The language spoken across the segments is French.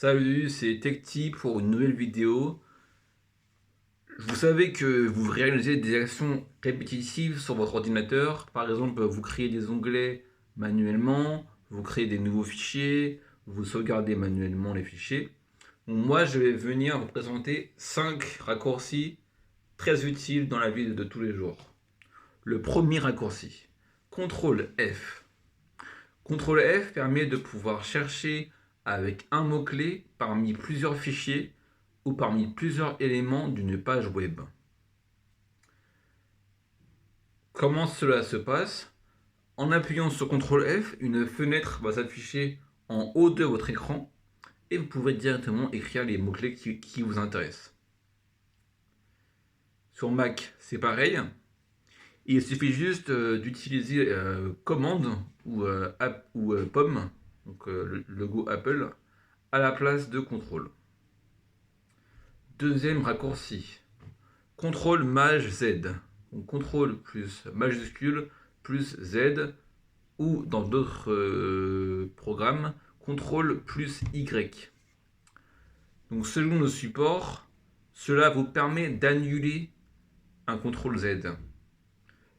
Salut, c'est TechTip pour une nouvelle vidéo. Vous savez que vous réalisez des actions répétitives sur votre ordinateur. Par exemple, vous créez des onglets manuellement, vous créez des nouveaux fichiers, vous sauvegardez manuellement les fichiers. Donc moi, je vais venir vous présenter 5 raccourcis très utiles dans la vie de tous les jours. Le premier raccourci, CTRL F. CTRL F permet de pouvoir chercher avec un mot-clé parmi plusieurs fichiers ou parmi plusieurs éléments d'une page web. Comment cela se passe? En appuyant sur CTRL F, une fenêtre va s'afficher en haut de votre écran et vous pouvez directement écrire les mots-clés qui vous intéressent. Sur Mac, c'est pareil. Il suffit juste d'utiliser commande ou pomme, donc le logo Apple, à la place de contrôle. Deuxième raccourci, CTRL Maj Z. Donc CTRL plus majuscule plus Z, ou dans d'autres programmes, CTRL plus Y. Donc selon le support, cela vous permet d'annuler un CTRL Z.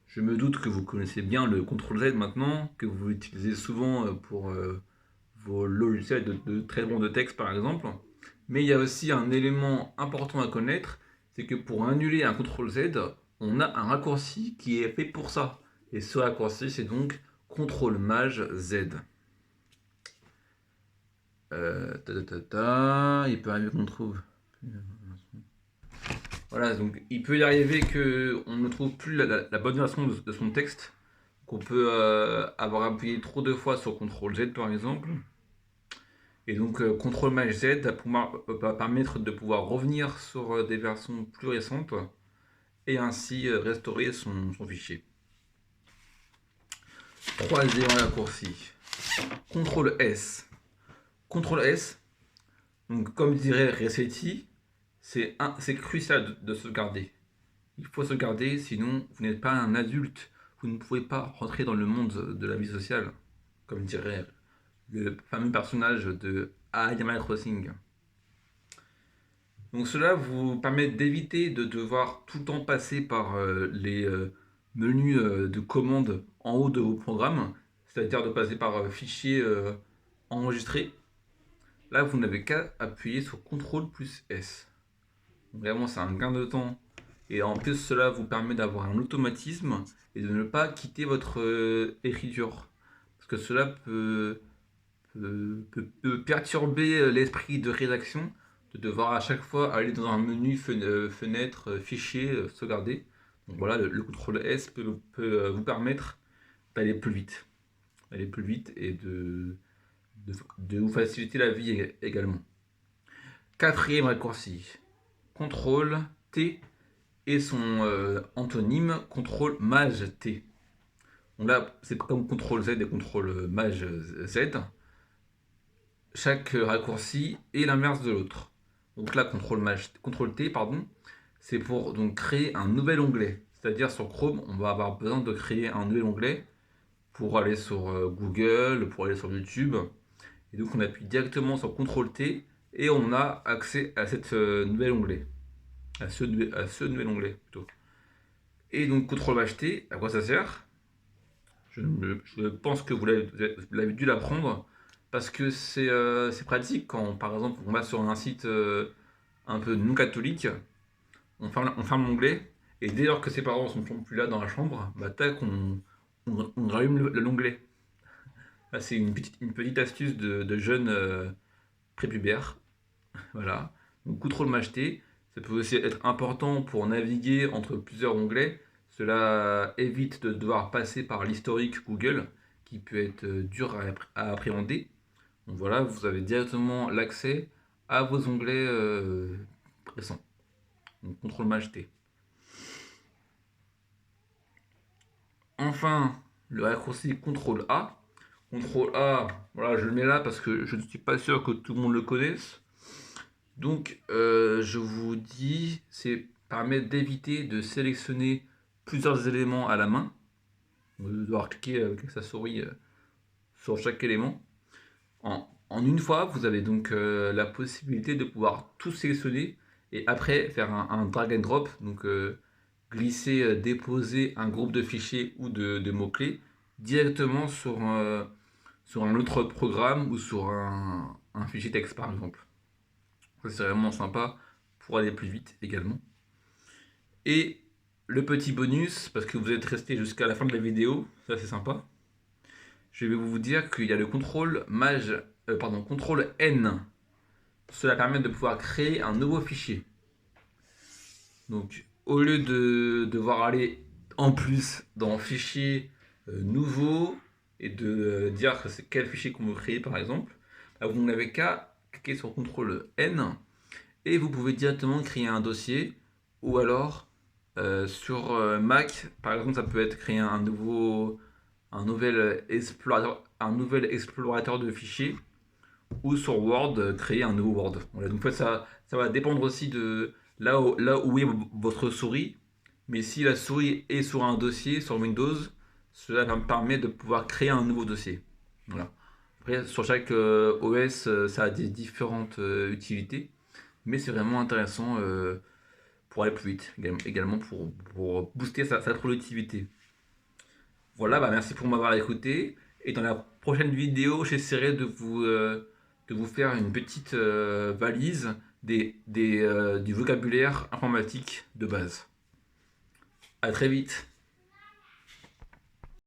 Je me doute que vous connaissez bien le CTRL Z maintenant, que vous l'utilisez souvent pour vos logiciels de traitement de texte par exemple. Mais il y a aussi un élément important à connaître, c'est que pour annuler un CTRL Z, on a un raccourci qui est fait pour ça. Et ce raccourci, c'est donc CTRL Maj Z. Il peut arriver qu'on trouve. Voilà, donc il peut y arriver qu'on ne trouve plus la bonne version de son texte, qu'on peut avoir appuyé trop de fois sur CTRL Z par exemple. Et donc CTRL Maj Z va permettre de pouvoir revenir sur des versions plus récentes et ainsi restaurer son fichier. Troisième raccourci, CTRL S. CTRL S, donc comme dirait Resetti, c'est crucial de sauvegarder. Il faut sauvegarder, sinon vous n'êtes pas un adulte, vous ne pouvez pas rentrer dans le monde de la vie sociale, comme dirait le fameux personnage de Animal Crossing. Donc cela vous permet d'éviter de devoir tout le temps passer par les menus de commande en haut de vos programmes, c'est-à-dire de passer par fichier enregistré. Là, vous n'avez qu'à appuyer sur CTRL plus S. Donc, vraiment, c'est un gain de temps. Et en plus, cela vous permet d'avoir un automatisme et de ne pas quitter votre écriture. Parce que cela peut perturber l'esprit de rédaction de devoir à chaque fois aller dans un menu fenêtre, fichier, sauvegarder. Donc voilà, le CTRL S peut vous permettre d'aller plus vite. D'aller plus vite et de vous faciliter la vie également. Quatrième raccourci, CTRL T et son antonyme CTRL Maj T. Donc là, c'est comme CTRL Z et CTRL Maj Z. Chaque raccourci est l'inverse de l'autre. Donc là, CTRL T, pardon, c'est pour donc créer un nouvel onglet. C'est-à-dire sur Chrome, on va avoir besoin de créer un nouvel onglet pour aller sur Google, pour aller sur YouTube. Et donc on appuie directement sur CTRL T et on a accès à cette nouvel onglet. À ce nouvel onglet plutôt. Et donc CTRL Maj T, à quoi ça sert? Je pense que vous l'avez dû l'apprendre parce que c'est pratique quand, par exemple, on va sur un site un peu non catholique, on ferme l'onglet, et dès lors que ses parents sont plus là dans la chambre, bah tac, on rallume l'onglet. Là, c'est une petite astuce de jeunes prépubères. Voilà. Donc, CTRL Maj T, ça peut aussi être important pour naviguer entre plusieurs onglets. Cela évite de devoir passer par l'historique Google, qui peut être dur à appréhender. Donc voilà, vous avez directement l'accès à vos onglets récents. Donc CTRL Maj T. Enfin, le raccourci CTRL A. CTRL A, voilà, je le mets là parce que je ne suis pas sûr que tout le monde le connaisse. Donc, je vous dis, c'est permet d'éviter de sélectionner plusieurs éléments à la main, de devoir cliquer avec sa souris sur chaque élément. En une fois, vous avez donc la possibilité de pouvoir tout sélectionner et après faire un drag and drop, donc glisser, déposer un groupe de fichiers ou de mots-clés directement sur un autre programme ou sur un fichier texte par exemple. Ça c'est vraiment sympa pour aller plus vite également. Et le petit bonus, parce que vous êtes resté jusqu'à la fin de la vidéo, ça c'est sympa, je vais vous dire qu'il y a le contrôle N. Cela permet de pouvoir créer un nouveau fichier. Donc, au lieu de devoir aller en plus dans fichier nouveau et de dire que c'est quel fichier qu'on veut créer par exemple, bah, vous n'avez qu'à cliquer sur CTRL N et vous pouvez directement créer un dossier ou alors sur Mac, par exemple, ça peut être créer un nouvel explorateur de fichiers ou sur Word, créer un nouveau Word. Voilà, donc en fait, ça va dépendre aussi de là où est votre souris. Mais si la souris est sur un dossier, sur Windows, cela me permet de pouvoir créer un nouveau dossier. Voilà. Après, sur chaque OS, ça a des différentes utilités. Mais c'est vraiment intéressant pour aller plus vite, également pour booster sa productivité. Voilà, bah merci pour m'avoir écouté. Et dans la prochaine vidéo, j'essaierai de vous faire une petite valise du vocabulaire informatique de base. À très vite.